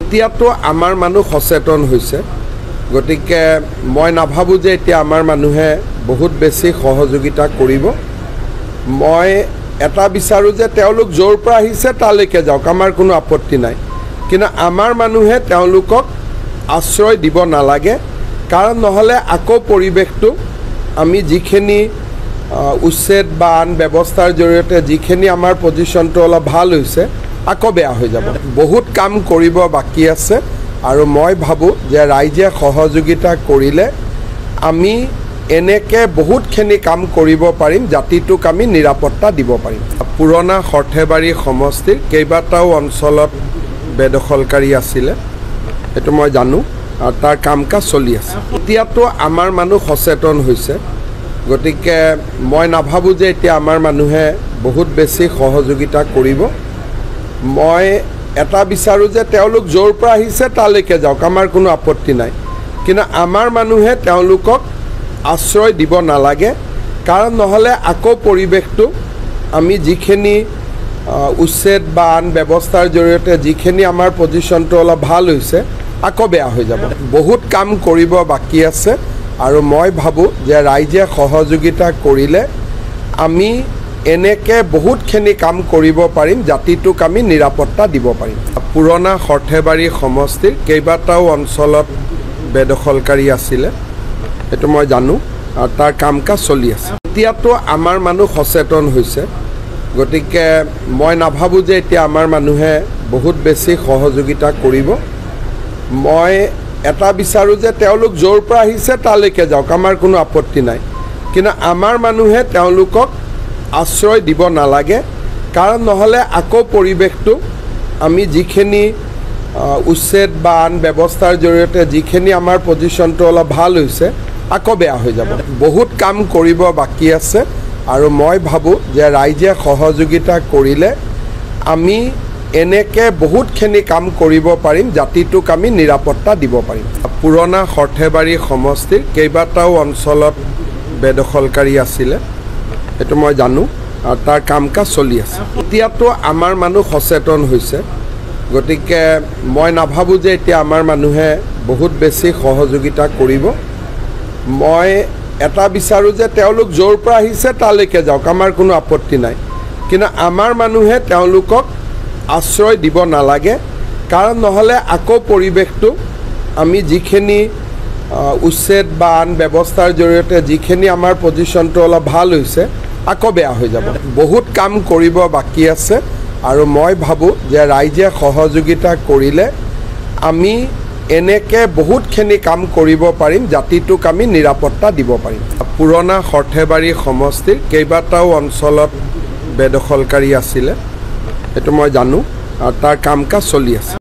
এতিয়াতো আমাৰ মানুহ সচেতন হৈছে গতিকে মই নাভাবো যে এতিয়া আমাৰ মানুহে বহুত বেছি সহযোগিতা কৰিব মই এটা বিচাৰো যে তেওঁলোক জোৰ পৰা আহিছে তালৈকে যাওক আমাৰ কোনো আপত্তি নাই কিন্তু আমাৰ মানুহে তেওঁলোকক আশ্ৰয় দিব নালাগে কাৰণ নহলে আকৌ পৰিবেশটো আমি যিখিনি উচ্ছেদ বা আন ব্যৱস্থাৰ জৰিয়তে যিখিনি আমাৰ পজিশনটো অলপ ভাল হৈছে আকৌ বেয়া হৈ যাব বহুত কাম কৰিব বাকি আছে আৰু মই ভাবো যে ৰাইজে সহযোগিতা কৰিলে আমি এনেকে বহুতখিনি কাম কৰিব পাৰিম জাতিটোক আমি নিৰাপত্তা দিব পাৰিম পুৰণা সৰ্থেবাৰী সমষ্টিৰ কেইবাটাও অঞ্চলত বেদখলকাৰী আছিলে এটো মই জানো আৰু তাৰ কামকাজ চলি আছে এতিয়াতো আমাৰ মানুহ সচেতন হৈছে গতিকে মই নাভাবো যে এতিয়া আমাৰ মানুহে বহুত বেছি সহযোগিতা কৰিব মই এটা বিচাৰো যে তেওঁলোক জোৰ পৰা আহিছে তালৈকে যাওক আমাৰ কোনো আপত্তি নাই কিন্তু আমাৰ মানুহে তেওঁলোকক আশ্ৰয় দিব নালাগে কাৰণ নহলে আকৌ পৰিবেশটো আমি যিখিনি উচ্ছেদ বা আন ব্যৱস্থাৰ জৰিয়তে যিখিনি আমাৰ পজিশনটো অলপ ভাল হৈছে আকৌ বেয়া হৈ যাব বহুত কাম কৰিব বাকি আছে আৰু মই ভাবো যে ৰাইজে সহযোগিতা কৰিলে আমি এনেকে বহুতখিনি কাম কৰিব পাৰিম জাতিটোক আমি নিৰাপত্তা দিব পাৰিম পুৰণা সৰ্থেবাৰী সমষ্টিৰ কেইবাটাও অঞ্চলত বেদখলকাৰী আছিলে এটো মই জানো আৰু তাৰ কামকাজ চলি আছে এতিয়াতো আমাৰ মানুহ সচেতন হৈছে গতিকে মই নাভাবো যে এতিয়া আমাৰ মানুহে বহুত বেছি সহযোগিতা কৰিব মই এটা বিচাৰো যে তেওঁলোক জোৰ পৰা আহিছে তালৈকে যাওক আমাৰ কোনো আপত্তি নাই কিন্তু আমাৰ মানুহে তেওঁলোকক আশ্ৰয় দিব নালাগে কাৰণ নহলে আকৌ পৰিবেশটো আমি যিখিনি উচ্ছেদ বা আন ব্যৱস্থাৰ জৰিয়তে যিখিনি আমাৰ পজিশনটো অলপ ভাল হৈছে আকৌ বেয়া হৈ যাব বহুত কাম কৰিব বাকি আছে আৰু মই ভাবো যে ৰাইজে সহযোগিতা কৰিলে আমি এনেকে বহুতখিনি কাম কৰিব পাৰিম জাতিটোক আমি নিৰাপত্তা দিব পাৰিম পুৰণা সৰ্থেবাৰী সমষ্টিৰ কেইবাটাও অঞ্চলত বেদখলকাৰী আছিলে এটো মই জানো আৰু তাৰ কামকাজ চলি আছে এতিয়াতো আমাৰ মানুহ সচেতন হৈছে গতিকে মই নাভাবো যে এতিয়া আমাৰ মানুহে বহুত বেছি সহযোগিতা কৰিব মই এটা বিচাৰো যে তেওঁলোক জোৰ পৰা আহিছে তালৈকে যাওক আমাৰ কোনো আপত্তি নাই কিন্তু আমাৰ মানুহে তেওঁলোকক আশ্ৰয় দিব নালাগে কাৰণ নহলে আকৌ পৰিবেশটো আমি যিখিনি উচ্ছেদ বা আন ব্যৱস্থাৰ জৰিয়তে যিখিনি আমাৰ পজিশনটো অলপ ভাল হৈছে আকৌ বেয়া হৈ যাব বহুত কাম কৰিব বাকি আছে আৰু মই ভাবো যে ৰাইজে সহযোগিতা কৰিলে আমি এনেকে বহুতখিনি কাম কৰিব পাৰিম জাতিটোক আমি নিৰাপত্তা দিব পাৰিম পুৰণা সৰ্থেবাৰী সমষ্টিৰ কেইবাটাও অঞ্চলত বেদখলকাৰী আছিলে এটো মই জানো আৰু তাৰ কামকাজ চলি আছে